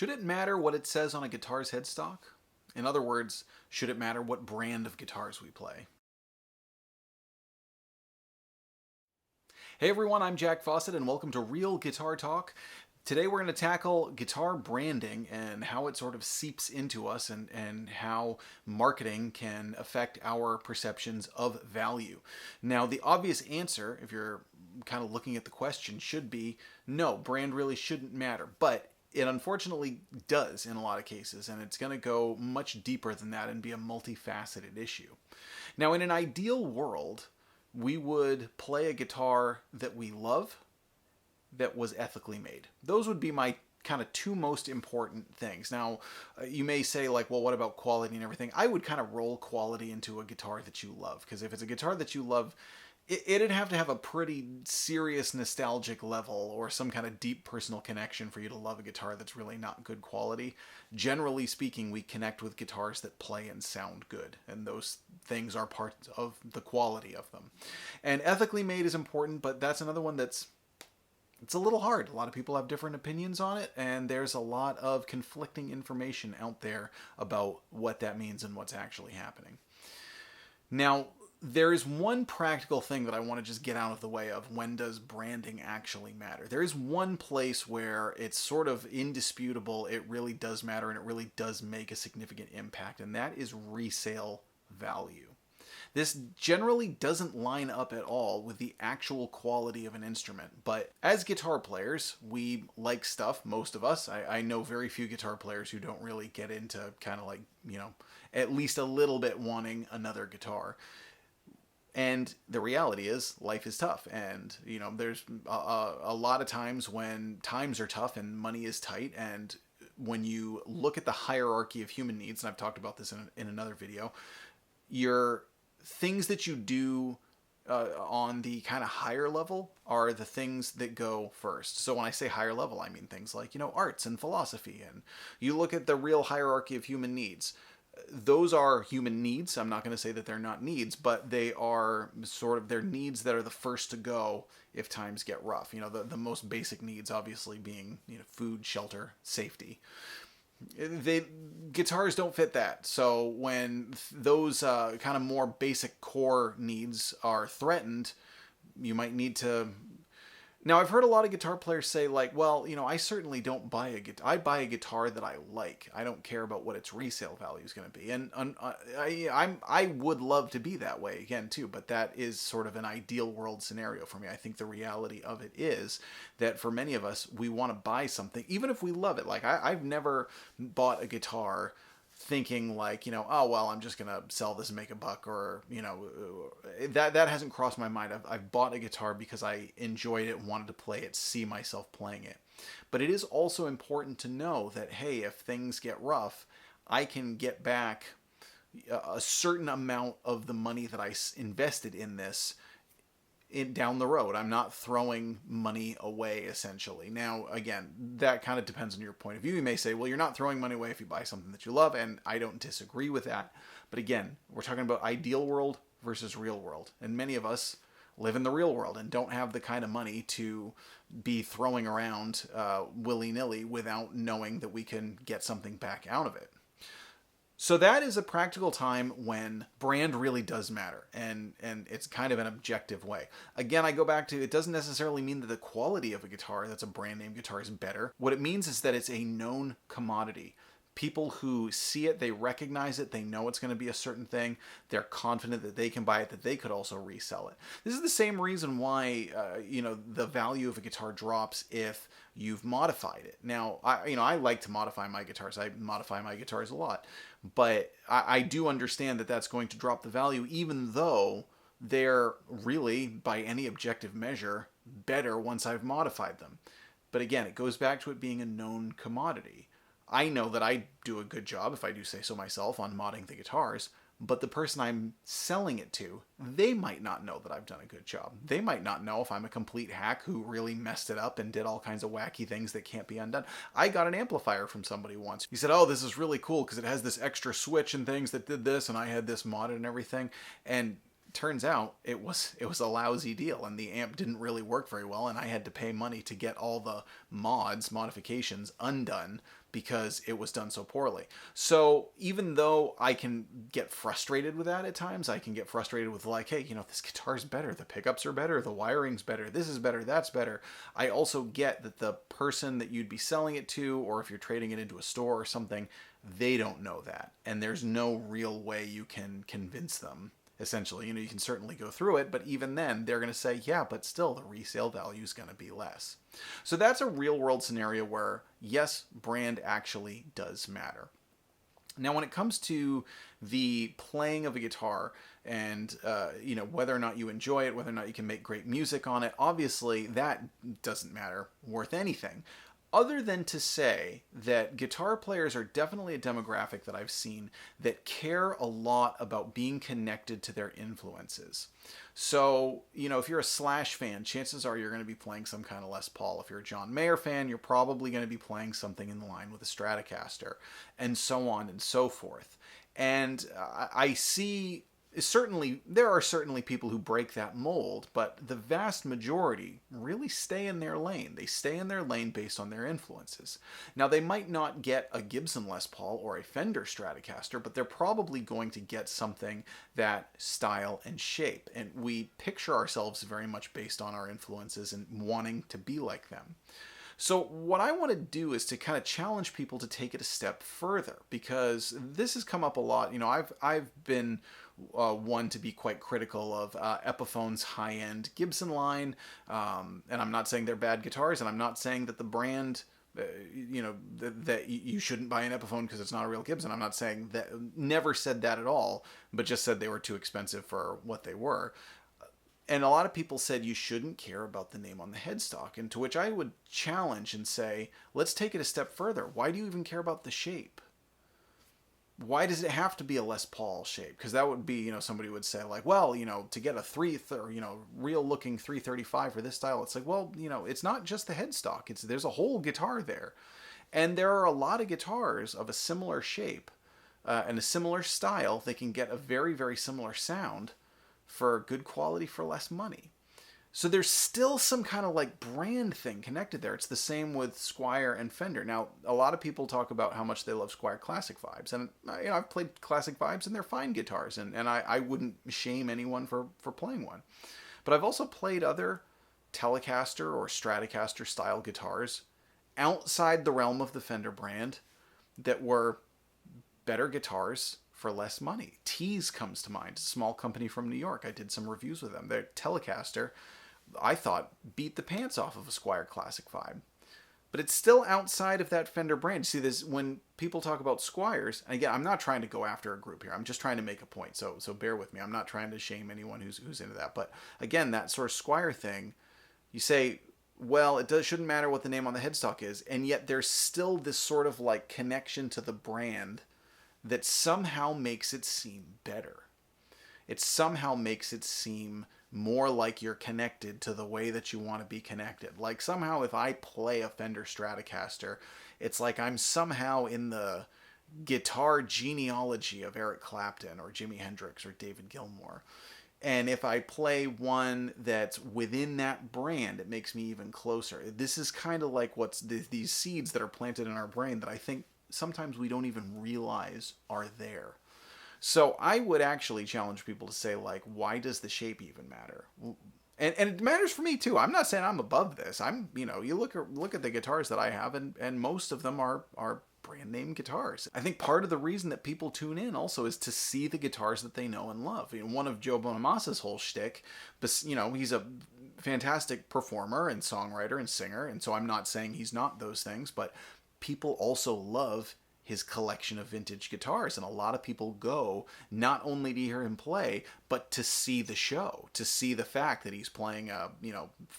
Should it matter what it says on a guitar's headstock? In other words, should it matter what brand of guitars we play? Hey everyone, I'm Jack Fossett and welcome to Real Guitar Talk. Today we're going to tackle guitar branding and how it sort of seeps into us and how marketing can affect our perceptions of value. Now, the obvious answer, if you're kind of looking at the question, should be no, brand really shouldn't matter. But it unfortunately does in a lot of cases, and it's going to go much deeper than that and be a multifaceted issue. Now, in an ideal world, we would play a guitar that we love that was ethically made. Those would be my kind of two most important things. Now, you may say like, well, what about quality and everything? I would kind of roll quality into a guitar that you love, because if it's a guitar that you love, it'd have to have a pretty serious nostalgic level or some kind of deep personal connection for you to love a guitar that's really not good quality. Generally speaking, we connect with guitars that play and sound good, and those things are part of the quality of them. And ethically made is important, but that's another one it's a little hard. A lot of people have different opinions on it, and there's a lot of conflicting information out there about what that means and what's actually happening. Now, there is one practical thing that I want to just get out of the way of. When does branding actually matter? There is one place where it's sort of indisputable, it really does matter, and it really does make a significant impact, and that is resale value. This generally doesn't line up at all with the actual quality of an instrument, but as guitar players, we like stuff, most of us. I know very few guitar players who don't really get into kind of like, at least a little bit wanting another guitar. And the reality is life is tough, and there's a lot of times when times are tough and money is tight, and when you look at the hierarchy of human needs, and I've talked about this in another video, your things that you do on the kind of higher level are the things that go first. So when I say higher level, I mean things like arts and philosophy, and you look at the real hierarchy of human needs. Those are human needs. I'm not going to say that they're not needs, but they are sort of their needs that are the first to go if times get rough. The most basic needs obviously being food, shelter, safety. Guitars don't fit that. So when those kind of more basic core needs are threatened, you might need to... Now, I've heard a lot of guitar players say like, well, I certainly don't buy a guitar. I buy a guitar that I like. I don't care about what its resale value is going to be. And I would love to be that way again too, but that is sort of an ideal world scenario for me. I think the reality of it is that for many of us, we want to buy something, even if we love it. Like I've never bought a guitar thinking like, oh, well, I'm just going to sell this and make a buck, or, that hasn't crossed my mind. I've bought a guitar because I enjoyed it, wanted to play it, see myself playing it. But it is also important to know that, hey, if things get rough, I can get back a certain amount of the money that I invested in this down the road. I'm not throwing money away, essentially. Now, again, that kind of depends on your point of view. You may say, well, you're not throwing money away if you buy something that you love, and I don't disagree with that. But again, we're talking about ideal world versus real world. And many of us live in the real world and don't have the kind of money to be throwing around willy-nilly without knowing that we can get something back out of it. So that is a practical time when brand really does matter, and it's kind of an objective way. Again, I go back to, it doesn't necessarily mean that the quality of a guitar that's a brand name guitar is better. What it means is that it's a known commodity. People who see it, they recognize it, they know it's going to be a certain thing, they're confident that they can buy it, that they could also resell it. This is the same reason why, the value of a guitar drops if you've modified it. Now, I like to modify my guitars. I modify my guitars a lot. But I do understand that that's going to drop the value, even though they're really, by any objective measure, better once I've modified them. But again, it goes back to it being a known commodity. I know that I do a good job, if I do say so myself, on modding the guitars, but the person I'm selling it to, they might not know that I've done a good job. They might not know if I'm a complete hack who really messed it up and did all kinds of wacky things that can't be undone. I got an amplifier from somebody once. He said, oh, this is really cool because it has this extra switch and things that did this, and I had this modded and everything. And turns out it was a lousy deal, and the amp didn't really work very well, and I had to pay money to get all the modifications undone because it was done so poorly. So even though I can get frustrated with that at times, I can get frustrated with like, hey, this guitar's better, the pickups are better, the wiring's better, this is better, that's better. I also get that the person that you'd be selling it to, or if you're trading it into a store or something, they don't know that. And there's no real way you can convince them. Essentially, you can certainly go through it, but even then they're going to say, yeah, but still the resale value is going to be less. So that's a real world scenario where, yes, brand actually does matter. Now, when it comes to the playing of a guitar and, whether or not you enjoy it, whether or not you can make great music on it, obviously that doesn't matter worth anything. Other than to say that guitar players are definitely a demographic that I've seen that care a lot about being connected to their influences. So, if you're a Slash fan, chances are you're going to be playing some kind of Les Paul. If you're a John Mayer fan, you're probably going to be playing something in line with a Stratocaster, and so on and so forth. And I see... there are certainly people who break that mold, but the vast majority really stay in their lane. They stay in their lane based on their influences. Now, they might not get a Gibson Les Paul or a Fender Stratocaster, but they're probably going to get something that style and shape. And we picture ourselves very much based on our influences and wanting to be like them. So what I want to do is to kind of challenge people to take it a step further, because this has come up a lot. I've been one to be quite critical of Epiphone's high-end Gibson line, and I'm not saying they're bad guitars, and I'm not saying that the brand, that you shouldn't buy an Epiphone because it's not a real Gibson. I'm not saying that, never said that at all, but just said they were too expensive for what they were. And a lot of people said you shouldn't care about the name on the headstock, and to which I would challenge and say, let's take it a step further. Why do you even care about the shape? Why does it have to be a Les Paul shape? Because that would be, somebody would say like, well, to get a real looking 335 for this style, it's like, well, it's not just the headstock. There's a whole guitar there. And there are a lot of guitars of a similar shape and a similar style. They can get a very, very similar sound for good quality for less money. So there's still some kind of like brand thing connected there. It's the same with Squier and Fender. Now, a lot of people talk about how much they love Squier Classic Vibes. And, I've played Classic Vibes and they're fine guitars. And I wouldn't shame anyone for playing one. But I've also played other Telecaster or Stratocaster style guitars outside the realm of the Fender brand that were better guitars for less money. Tease comes to mind. It's a small company from New York. I did some reviews with them. Their Telecaster, I thought, beat the pants off of a Squier Classic Vibe. But it's still outside of that Fender brand. You see this when people talk about Squiers, and again, I'm not trying to go after a group here. I'm just trying to make a point. So bear with me. I'm not trying to shame anyone who's into that. But again, that sort of Squier thing, you say, well, shouldn't matter what the name on the headstock is, and yet there's still this sort of like connection to the brand that somehow makes it seem better. It somehow makes it seem more like you're connected to the way that you want to be connected. Like somehow if I play a Fender Stratocaster, it's like I'm somehow in the guitar genealogy of Eric Clapton or Jimi Hendrix or David Gilmour. And if I play one that's within that brand, it makes me even closer. This is kind of like these seeds that are planted in our brain that I think sometimes we don't even realize are there. So I would actually challenge people to say, like, why does the shape even matter? And it matters for me too. I'm not saying I'm above this. You look at the guitars that I have, and most of them are brand name guitars. I think part of the reason that people tune in also is to see the guitars that they know and love. One of Joe Bonamassa's whole shtick, he's a fantastic performer and songwriter and singer, and so I'm not saying he's not those things, but people also love his collection of vintage guitars, and a lot of people go not only to hear him play, but to see the show, to see the fact that he's playing a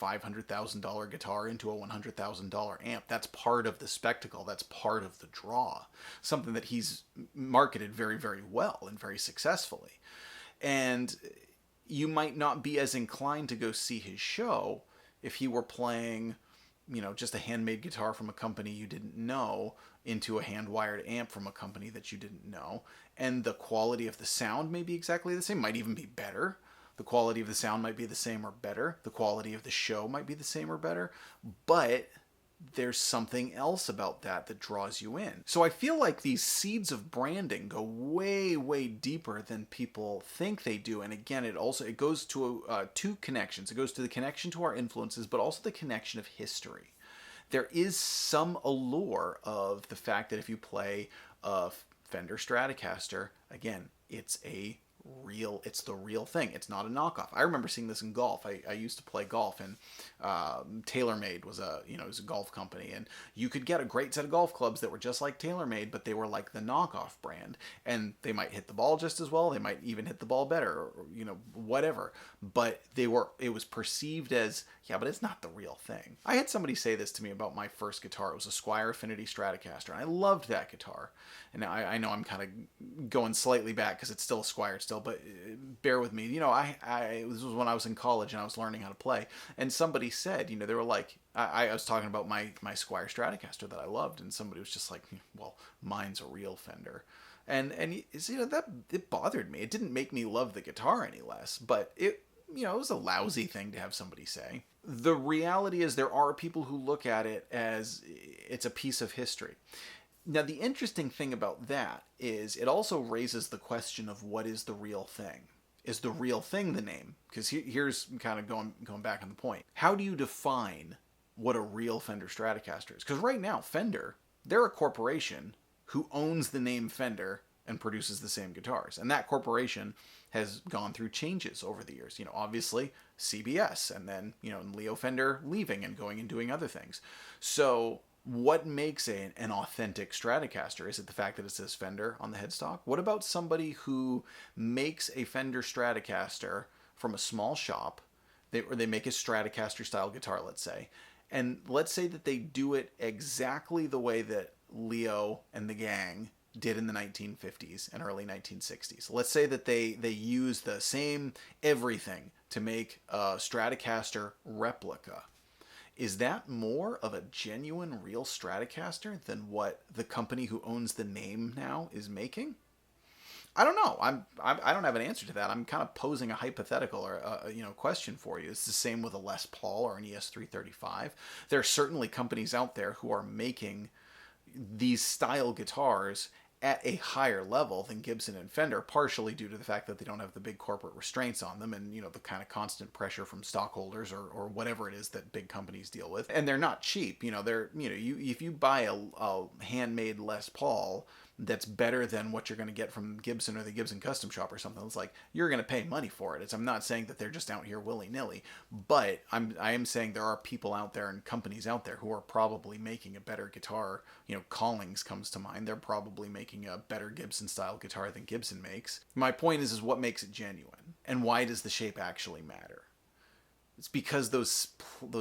$500,000 guitar into a $100,000 amp. That's part of the spectacle. That's part of the draw. Something that he's marketed very, very well and very successfully. And you might not be as inclined to go see his show if he were playing just a handmade guitar from a company you didn't know into a hand-wired amp from a company that you didn't know. And the quality of the sound may be exactly the same, might even be better. The quality of the sound might be the same or better. The quality of the show might be the same or better. But there's something else about that draws you in. So I feel like these seeds of branding go way, way deeper than people think they do. And again, it goes to two connections. It goes to the connection to our influences, but also the connection of history. There is some allure of the fact that if you play a Fender Stratocaster, again, it's the real thing. It's not a knockoff. I remember seeing this in golf. I used to play golf, and TaylorMade was it was a golf company, and you could get a great set of golf clubs that were just like TaylorMade, but they were like the knockoff brand, and they might hit the ball just as well. They might even hit the ball better, or whatever. But it was perceived as, yeah, but it's not the real thing. I had somebody say this to me about my first guitar. It was a Squier Affinity Stratocaster, and I loved that guitar. And now I know I'm kind of going slightly back because it's still a Squier still, but bear with me. This was when I was in college and I was learning how to play. And somebody said, they were like, I was talking about my Squier Stratocaster that I loved, and somebody was just like, well, mine's a real Fender. And that it bothered me. It didn't make me love the guitar any less, but it was a lousy thing to have somebody say. The reality is there are people who look at it as it's a piece of history. Now, the interesting thing about that is it also raises the question of what is the real thing? Is the real thing the name? Because here's kind of going back on the point. How do you define what a real Fender Stratocaster is? Because right now, Fender, they're a corporation who owns the name Fender and produces the same guitars. And that corporation has gone through changes over the years. Obviously, CBS, and then, Leo Fender leaving and going and doing other things. So what makes an authentic Stratocaster? Is it the fact that it says Fender on the headstock? What about somebody who makes a Fender Stratocaster from a small shop, or they make a Stratocaster style guitar, let's say, and let's say that they do it exactly the way that Leo and the gang did in the 1950s and early 1960s. Let's say that they use the same everything to make a Stratocaster replica. Is that more of a genuine, real Stratocaster than what the company who owns the name now is making? I don't know. I don't have an answer to that. I'm kind of posing a hypothetical or a question for you. It's the same with a Les Paul or an ES335. There are certainly companies out there who are making these style guitars at a higher level than Gibson and Fender, partially due to the fact that they don't have the big corporate restraints on them and, the kind of constant pressure from stockholders or whatever it is that big companies deal with. And they're not cheap. If you buy a handmade Les Paul that's better than what you're going to get from Gibson or the Gibson Custom Shop or something, it's like you're going to pay money for it. I'm not saying that they're just out here willy-nilly, but I am saying there are people out there and companies out there who are probably making a better guitar. Collings comes to mind. They're probably making a better Gibson style guitar than Gibson makes. My point is what makes it genuine, and why does the shape actually matter? It's because those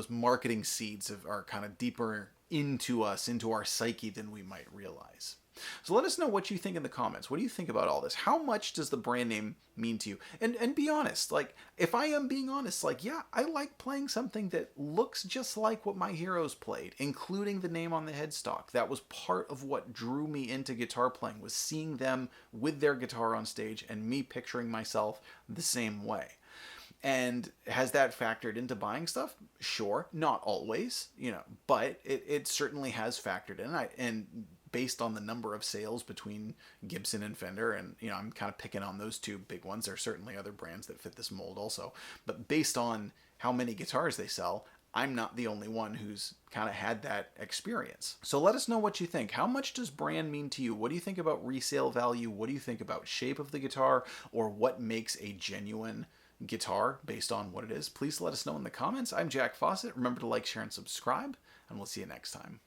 marketing seeds are kind of deeper into us, into our psyche than we might realize. So let us know what you think in the comments. What do you think about all this? How much does the brand name mean to you? And be honest. Like, if I am being honest, like, yeah, I like playing something that looks just like what my heroes played, including the name on the headstock. That was part of what drew me into guitar playing, was seeing them with their guitar on stage and me picturing myself the same way. And has that factored into buying stuff? Sure, not always, but it certainly has factored in. And based on the number of sales between Gibson and Fender, and I'm kind of picking on those two big ones. There are certainly other brands that fit this mold also, but based on how many guitars they sell, I'm not the only one who's kind of had that experience. So let us know what you think. How much does brand mean to you? What do you think about resale value? What do you think about shape of the guitar, or what makes a genuine guitar based on what it is? Please let us know in the comments. I'm Jack Fossett. Remember to like, share, and subscribe, and we'll see you next time.